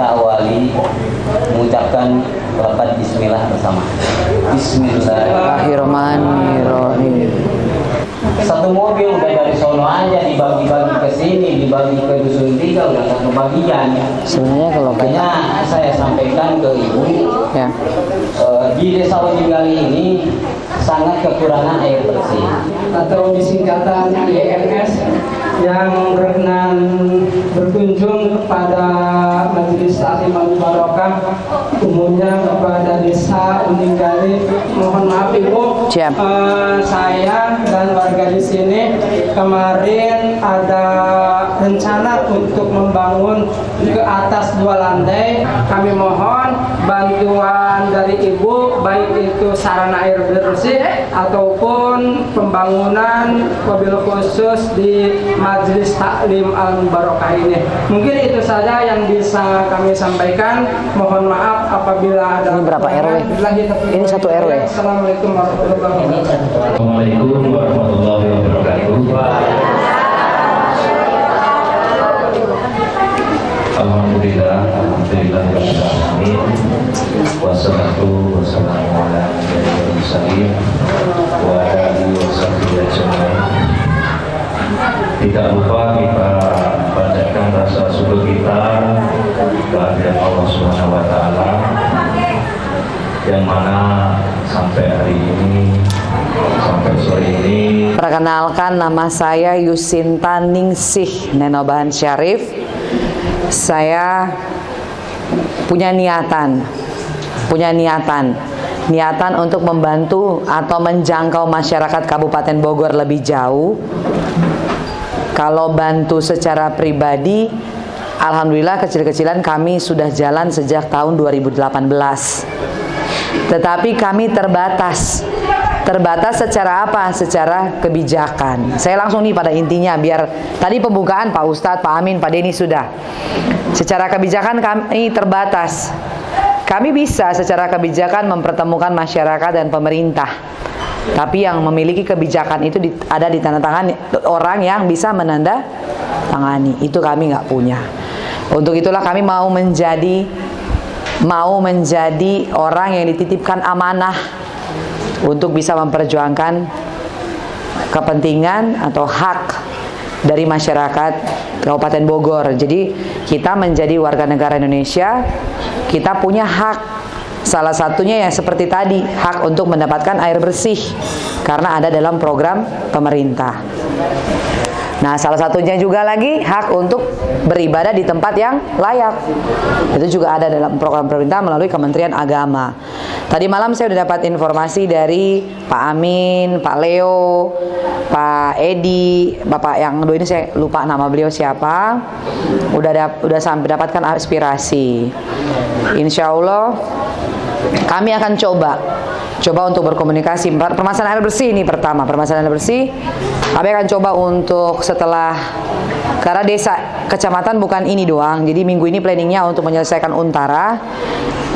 kita awali mengucapkan lafaz bismillah bersama. Bismillahirrahmanirrahim. Satu mobil udah dari sono aja dibagi-bagi ke sini, dibagi ke dusun tiga, udah satu bagian. Sebenarnya kalau Makanya saya sampaikan ke ibu, ya, di desa Ujingali ini sangat kekurangan air bersih. Atau disingkatan IEMS yang berkenan berkunjung kepada Majelis Taklim Al-Barokah, umumnya kepada Desa Ujingali. Mohon maaf Ibu, saya dan warga di sini kemarin ada rencana untuk membangun ke atas 2 lantai. Kami mohon bantuan dari Ibu, baik itu sarana air bersih ataupun pembangunan mobil khusus di Majelis Taklim Al-Barokah ini. Mungkin itu saja yang bisa kami sampaikan. Mohon maaf apabila ada. Ini berapa RW? Ini 1 RW. Assalamualaikum warahmatullahi wabarakatuh. Assalamualaikum warahmatullahi wabarakatuh. Alhamdulillah, rabbil alamin. Wassalatu wassalamu ala nabiyyil mursalin wa ala alihi wasahbihi ajmain. Tidak lupa kita panjatkan rasa syukur kita kehadirat Allah Subhanahu wa taala yang mana sampai hari ini, sampai sore ini. Perkenalkan, nama saya Yusinta Ningsih Nenobahan Syarif. Saya punya niatan untuk membantu atau menjangkau masyarakat Kabupaten Bogor lebih jauh. Kalau bantu secara pribadi, alhamdulillah kecil-kecilan kami sudah jalan sejak tahun 2018. Tetapi kami terbatas secara apa? Secara kebijakan. Saya langsung nih pada intinya, biar tadi pembukaan Pak Ustadz, Pak Amin, Pak Denny sudah. Secara kebijakan kami terbatas. Kami bisa secara kebijakan mempertemukan masyarakat dan pemerintah. Tapi yang memiliki kebijakan itu ada di tanda tangan orang yang bisa menandatangani. Itu kami nggak punya. Untuk itulah kami mau menjadi orang yang dititipkan amanah untuk bisa memperjuangkan kepentingan atau hak dari masyarakat Kabupaten Bogor. Jadi kita menjadi warga negara Indonesia, kita punya hak. Salah satunya yang seperti tadi, hak untuk mendapatkan air bersih karena ada dalam program pemerintah. Nah, salah satunya juga lagi hak untuk beribadah di tempat yang layak. Itu juga ada dalam program pemerintah melalui Kementerian Agama. Tadi malam saya sudah dapat informasi dari Pak Amin, Pak Leo, Pak Edi, Bapak yang dua ini saya lupa nama beliau siapa. Udah sampai dapatkan aspirasi. Insya Allah kami akan coba untuk berkomunikasi. Permasalahan air bersih ini pertama, permasalahan air bersih. Kami akan coba untuk setelah, karena desa kecamatan bukan ini doang. Jadi minggu ini planningnya untuk menyelesaikan Untara,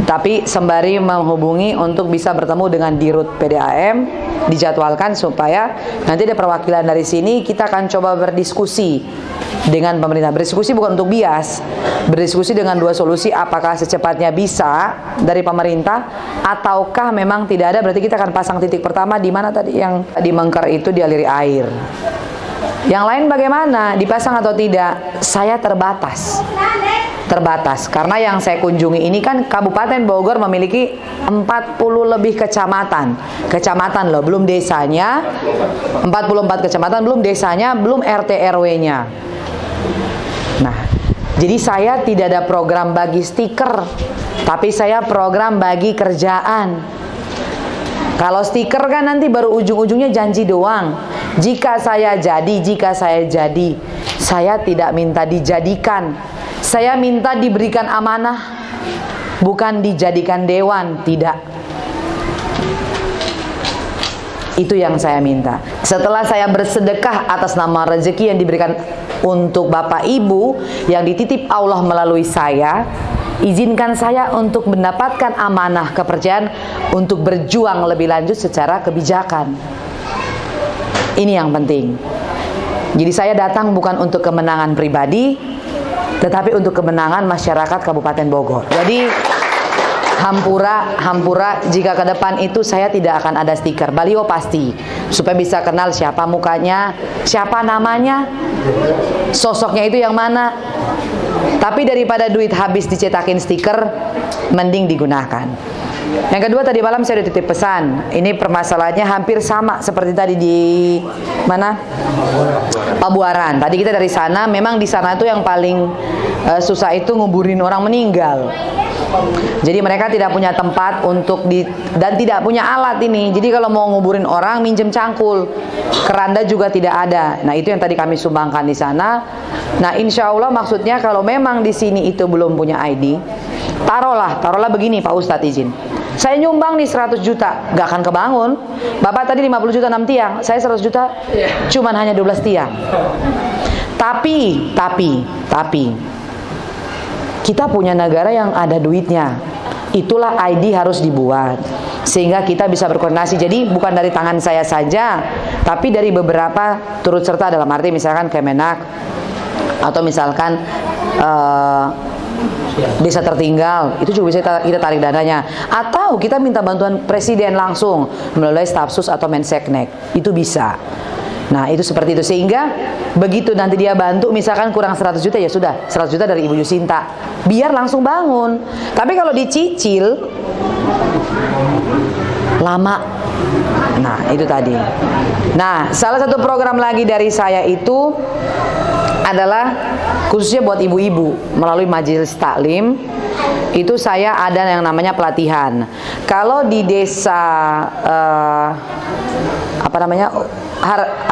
tapi sembari menghubungi untuk bisa bertemu dengan Dirut PDAM, dijadwalkan supaya nanti ada perwakilan dari sini. Kita akan coba berdiskusi dengan pemerintah. Berdiskusi bukan untuk bias, berdiskusi dengan dua solusi, apakah secepatnya bisa dari pemerintah ataukah memang tidak ada. Berarti kita akan pasang titik pertama di mana tadi yang di Mengker itu dialiri air. Yang lain bagaimana, dipasang atau tidak? Saya terbatas karena yang saya kunjungi ini kan Kabupaten Bogor memiliki 40 lebih kecamatan loh, belum desanya. 44 kecamatan, belum desanya, belum RT RW-nya. Nah, jadi saya tidak ada program bagi stiker, tapi saya program bagi kerjaan. Kalau stiker kan nanti baru ujung-ujungnya janji doang. Jika saya jadi, saya tidak minta dijadikan. Saya minta diberikan amanah, bukan dijadikan dewan, tidak. Itu yang saya minta. Setelah saya bersedekah atas nama rezeki yang diberikan untuk Bapak Ibu yang dititip Allah melalui saya, izinkan saya untuk mendapatkan amanah kepercayaan untuk berjuang lebih lanjut secara kebijakan. Ini yang penting. Jadi saya datang bukan untuk kemenangan pribadi, tetapi untuk kemenangan masyarakat Kabupaten Bogor. Jadi Hampura, jika ke depan itu saya tidak akan ada stiker, baliho pasti, supaya bisa kenal siapa mukanya, siapa namanya, sosoknya itu yang mana. Tapi daripada duit habis dicetakin stiker, mending digunakan. Yang kedua, tadi malam saya udah titip pesan. Ini permasalahannya hampir sama seperti tadi di mana? Pabuaran. Tadi kita dari sana, memang di sana itu yang paling susah itu nguburin orang meninggal. Jadi mereka tidak punya tempat untuk dan tidak punya alat ini. Jadi kalau mau nguburin orang, minjem cangkul, keranda juga tidak ada. Nah, itu yang tadi kami sumbangkan di sana. Nah, insya Allah maksudnya kalau memang di sini itu belum punya ID, taruhlah begini, Pak Ustadz izin. Saya nyumbang nih 100 juta, gak akan kebangun. Bapak tadi 50 juta 6 tiang, saya 100 juta cuman hanya 12 tiang. Tapi kita punya negara yang ada duitnya. Itulah ID harus dibuat sehingga kita bisa berkoordinasi. Jadi bukan dari tangan saya saja, tapi dari beberapa turut serta, dalam arti misalkan Kemenak atau misalkan desa tertinggal, itu juga bisa kita tarik dananya. Atau kita minta bantuan presiden langsung melalui Stafsus atau Menseknek, itu bisa. Nah, itu seperti itu, sehingga begitu nanti dia bantu, misalkan kurang 100 juta, ya sudah 100 juta dari Ibu Yusinta, biar langsung bangun. Tapi kalau dicicil lama. Nah, itu tadi. Nah, salah satu program lagi dari saya itu adalah khususnya buat ibu-ibu melalui Majelis Taklim. Itu saya ada yang namanya pelatihan. Kalau di desa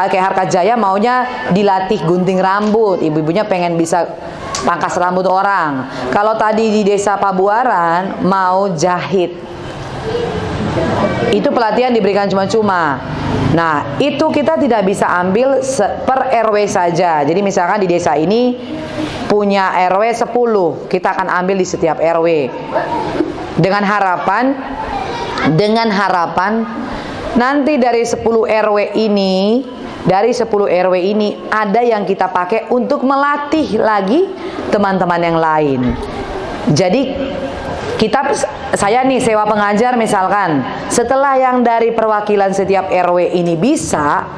kayak Harkajaya maunya dilatih gunting rambut, ibu-ibunya pengen bisa pangkas rambut orang. Kalau tadi di desa Pabuaran mau jahit, itu pelatihan diberikan cuma-cuma. Nah, itu kita tidak bisa ambil per RW saja. Jadi misalkan di desa ini punya RW 10, kita akan ambil di setiap RW. Dengan harapan nanti dari 10 RW ini ada yang kita pakai untuk melatih lagi teman-teman yang lain. Jadi saya nih sewa pengajar misalkan, setelah yang dari perwakilan setiap RW ini bisa,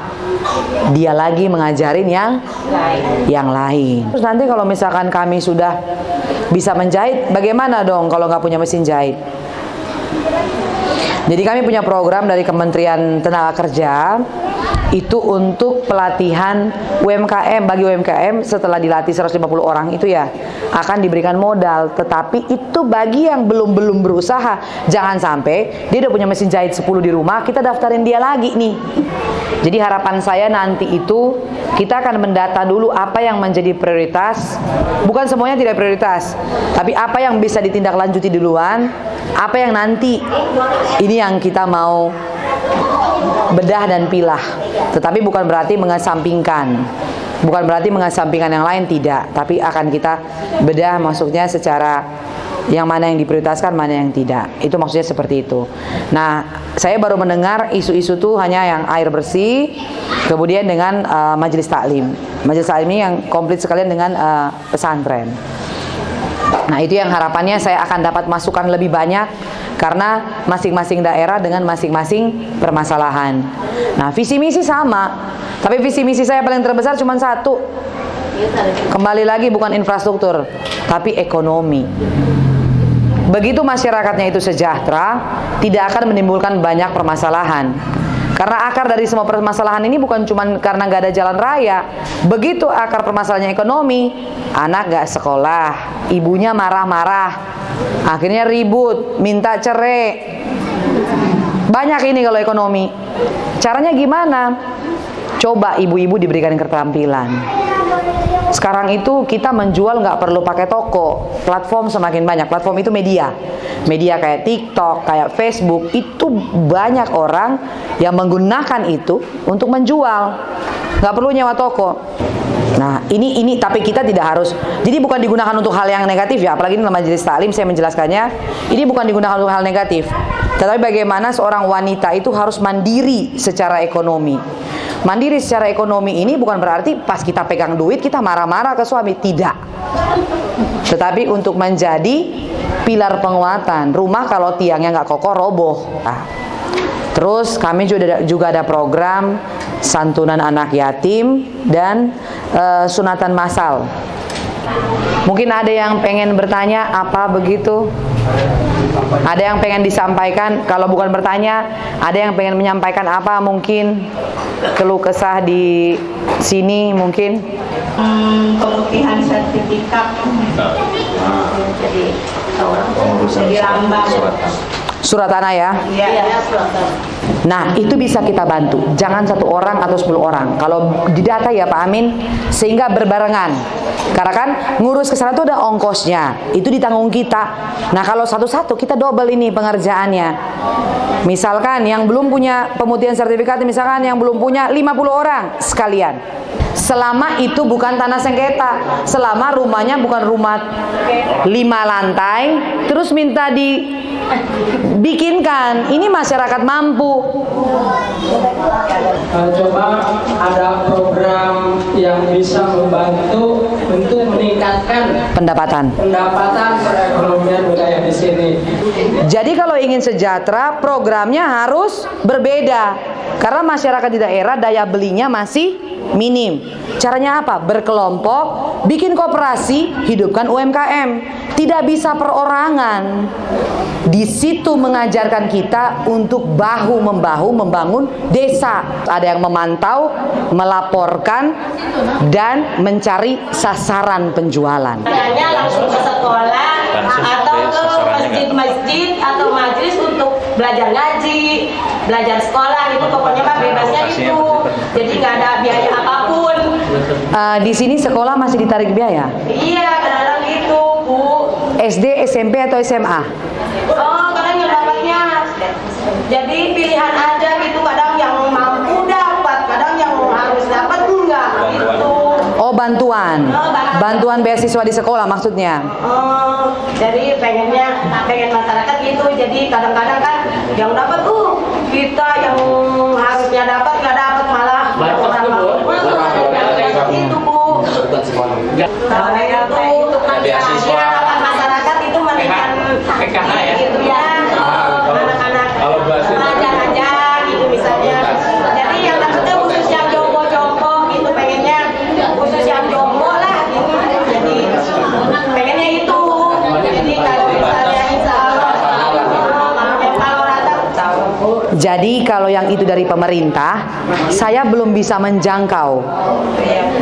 dia lagi mengajarin yang lain. Terus nanti kalau misalkan kami sudah bisa menjahit, bagaimana dong kalau nggak punya mesin jahit? Jadi kami punya program dari Kementerian Tenaga Kerja itu untuk pelatihan UMKM. Bagi UMKM setelah dilatih 150 orang itu ya akan diberikan modal. Tetapi itu bagi yang belum berusaha, jangan sampai dia udah punya mesin jahit 10 di rumah, kita daftarin dia lagi nih. Jadi harapan saya nanti itu kita akan mendata dulu apa yang menjadi prioritas. Bukan semuanya tidak prioritas, tapi apa yang bisa ditindaklanjuti duluan, apa yang nanti ini yang kita mau bedah dan pilah. Tetapi bukan berarti mengesampingkan yang lain, tidak. Tapi akan kita bedah, maksudnya secara yang mana yang diprioritaskan, mana yang tidak. Itu maksudnya seperti itu. Nah, saya baru mendengar isu-isu tuh hanya yang air bersih, kemudian dengan Majelis Taklim. Majelis Taklim ini yang komplit sekalian dengan pesantren. Nah, itu yang harapannya saya akan dapat masukan lebih banyak, karena masing-masing daerah dengan masing-masing permasalahan. Nah, visi misi sama, tapi visi misi saya paling terbesar cuma satu. Kembali lagi, bukan infrastruktur, tapi ekonomi. Begitu masyarakatnya itu sejahtera, tidak akan menimbulkan banyak permasalahan. Karena akar dari semua permasalahan ini bukan cuma karena gak ada jalan raya. Begitu akar permasalahannya ekonomi, anak gak sekolah, ibunya marah-marah, akhirnya ribut, minta cerai. Banyak ini kalau ekonomi. Caranya gimana? Coba ibu-ibu diberikan keterampilan. Sekarang itu kita menjual nggak perlu pakai toko, platform semakin banyak. Platform itu media kayak TikTok, kayak Facebook, itu banyak orang yang menggunakan itu untuk menjual, nggak perlu nyewa toko. Nah, ini tapi kita tidak harus. Jadi bukan digunakan untuk hal yang negatif ya. Apalagi dalam Majelis Taklim saya menjelaskannya, ini bukan digunakan untuk hal negatif. Tetapi bagaimana seorang wanita itu harus mandiri secara ekonomi. Mandiri secara ekonomi ini bukan berarti pas kita pegang duit kita marah-marah ke suami, tidak. Tetapi untuk menjadi pilar penguatan. Rumah kalau tiangnya nggak kokoh roboh. Nah. Terus kami juga ada program santunan anak yatim dan sunatan massal. Mungkin ada yang pengen bertanya apa begitu? Ada yang pengen disampaikan? Kalau bukan bertanya, ada yang pengen menyampaikan apa mungkin? Keluh kesah di sini mungkin? Pemutihan sertifikat. Jadi orang jadi lambang. Surat tanah ya? Iya, surat tanah. Nah, itu bisa kita bantu. Jangan 1 orang atau 10 orang. Kalau didata ya Pak Amin, sehingga berbarengan. Karena kan ngurus ke sana itu ada ongkosnya. Itu ditanggung kita. Nah, kalau satu-satu kita double ini pengerjaannya. Misalkan yang belum punya pemutihan sertifikat, misalkan yang belum punya 50 orang sekalian. Selama itu bukan tanah sengketa, selama rumahnya bukan rumah 5 lantai, terus minta dibikinkan, ini masyarakat mampu. Coba ada program yang bisa membantu untuk meningkatkan Pendapatan perekonomian wilayah di sini. Jadi kalau ingin sejahtera, programnya harus berbeda. Karena masyarakat di daerah daya belinya masih minim. Caranya apa? Berkelompok, bikin koperasi, hidupkan UMKM. Tidak bisa perorangan. Di situ mengajarkan kita untuk bahu-membahu membangun desa. Ada yang memantau, melaporkan, dan mencari sasaran penjualan. Hanya langsung ke sekolah atau ke masjid-masjid atau majelis untuk belajar ngaji, belajar sekolah gitu. Pokoknya mah bebasnya itu. Jadi nggak ada biaya apapun. Di sini sekolah masih ditarik biaya? Iya, kadang-kadang gitu, Bu. SD, SMP, atau SMA? Oh, kadang yang dapatnya. Jadi pilihan aja gitu. Kadang yang mampu dapat, kadang yang harus dapat enggak gitu. Oh, bantuan. Bantuan beasiswa di sekolah maksudnya. Oh, jadi pengen masyarakat gitu. Jadi kadang-kadang kan yang dapat tuh kita yang harusnya dapat nggak dapat malah itu Bu. Kalau itu untuk harapan masyarakat itu menekan gitu ya anak-anak pelajar aja gitu misalnya. Jadi yang dapetnya khusus yang jompo-jompo gitu pengennya khusus yang jompo lah gitu. Jadi pengennya itu. Jadi kalau misalnya insya Allah kalau rata. Jadi kalau yang itu dari pemerintah, saya belum bisa menjangkau.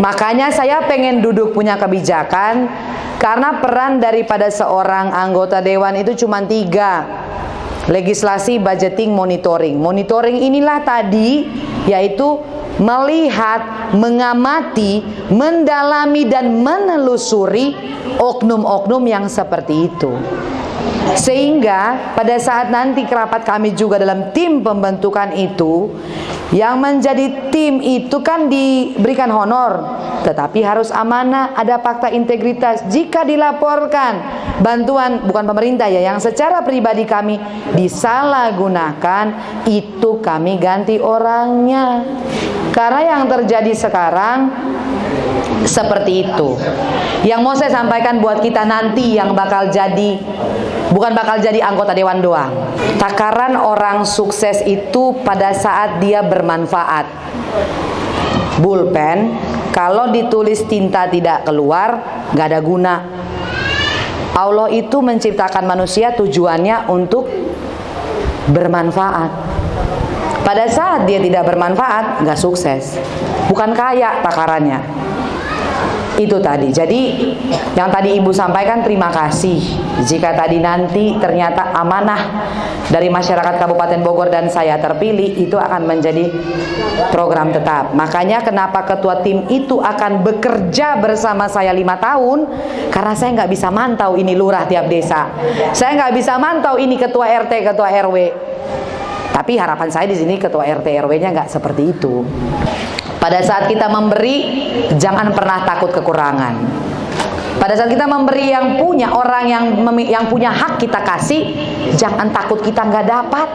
Makanya saya pengen duduk punya kebijakan, karena peran daripada seorang anggota dewan itu cuma 3. Legislasi, budgeting, monitoring. Monitoring inilah tadi, yaitu melihat, mengamati, mendalami, dan menelusuri oknum-oknum yang seperti itu. Sehingga pada saat nanti kerapat kami juga dalam tim pembentukan itu, yang menjadi tim itu kan diberikan honor, tetapi harus amanah, ada fakta integritas. Jika dilaporkan bantuan bukan pemerintah ya, yang secara pribadi kami disalahgunakan, itu kami ganti orangnya. Karena yang terjadi sekarang seperti itu. Yang mau saya sampaikan buat kita nanti yang bakal jadi, bukan bakal jadi anggota dewan doang. Takaran orang sukses itu pada saat dia bermanfaat. Bulpen kalau ditulis tinta tidak keluar, nggak ada guna. Allah itu menciptakan manusia tujuannya untuk bermanfaat. Pada saat dia tidak bermanfaat, nggak sukses. Bukan kaya takarannya. Itu tadi. Jadi yang tadi Ibu sampaikan, terima kasih. Jika tadi nanti ternyata amanah dari masyarakat Kabupaten Bogor dan saya terpilih, itu akan menjadi program tetap. Makanya kenapa ketua tim itu akan bekerja bersama saya 5 tahun, karena saya nggak bisa mantau ini lurah tiap desa. Saya nggak bisa mantau ini ketua RT, ketua RW. Tapi harapan saya di sini ketua RT RW-nya nggak seperti itu. Pada saat kita memberi, jangan pernah takut kekurangan. Pada saat kita memberi yang punya, orang yang punya hak kita kasih, jangan takut kita nggak dapat.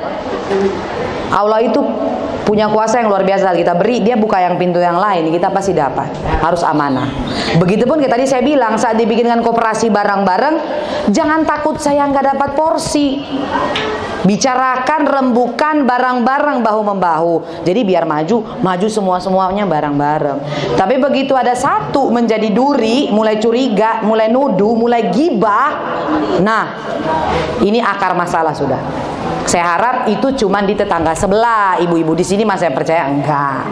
Allah itu punya kuasa yang luar biasa. Kita beri, dia buka yang pintu yang lain, kita pasti dapat. Harus amanah. Begitupun kayak tadi saya bilang, saat dibikinkan koperasi bareng-bareng, jangan takut saya nggak dapat porsi. Bicarakan, rembukan bareng-bareng, bahu-membahu. Jadi biar maju semua-semuanya bareng-bareng. Tapi begitu ada satu menjadi duri, mulai curiga, mulai nuduh, mulai gibah, nah ini akar masalah sudah. Saya harap itu cuma di tetangga sebelah. Ibu-ibu di sini mas saya percaya enggak.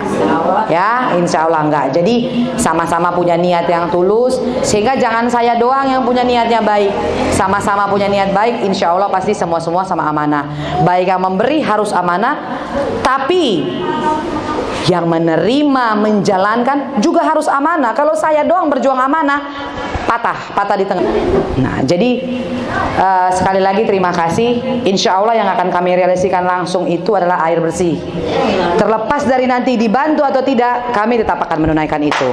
Ya, insya Allah enggak. Jadi sama-sama punya niat yang tulus, sehingga jangan saya doang yang punya niatnya baik. Sama-sama punya niat baik, insya Allah pasti semua-semua sama amanah. Baik yang memberi harus amanah, tapi yang menerima, menjalankan juga harus amanah. Kalau saya doang berjuang amanah, patah di tengah. Nah, jadi sekali lagi terima kasih. Insya Allah yang akan kami realisasikan langsung itu adalah air bersih. Terlepas dari nanti dibantu atau tidak, kami tetap akan menunaikan itu.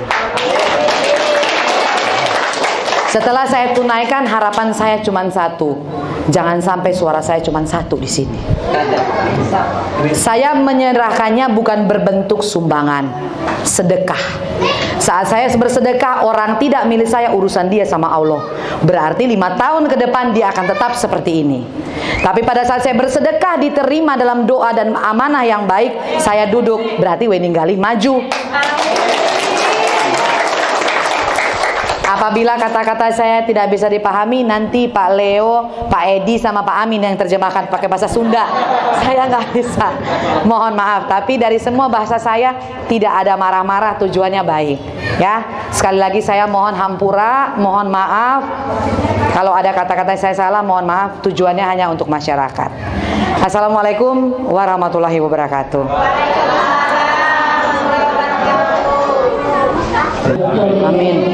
Setelah saya tunaikan, harapan saya cuma satu. Jangan sampai suara saya cuma satu di sini. Saya menyerahkannya bukan berbentuk sumbangan, sedekah. Saat saya bersedekah, orang tidak milik saya, urusan dia sama Allah. Berarti 5 tahun ke depan dia akan tetap seperti ini. Tapi pada saat saya bersedekah diterima dalam doa dan amanah yang baik, saya duduk, berarti Weninggali maju. Apabila kata-kata saya tidak bisa dipahami, nanti Pak Leo, Pak Edi sama Pak Amin yang terjemahkan pakai bahasa Sunda. Saya nggak bisa, mohon maaf. Tapi dari semua bahasa saya tidak ada marah-marah, tujuannya baik. Ya, sekali lagi saya mohon hampura, mohon maaf. Kalau ada kata-kata saya salah, mohon maaf. Tujuannya hanya untuk masyarakat. Assalamualaikum warahmatullahi wabarakatuh. Amin.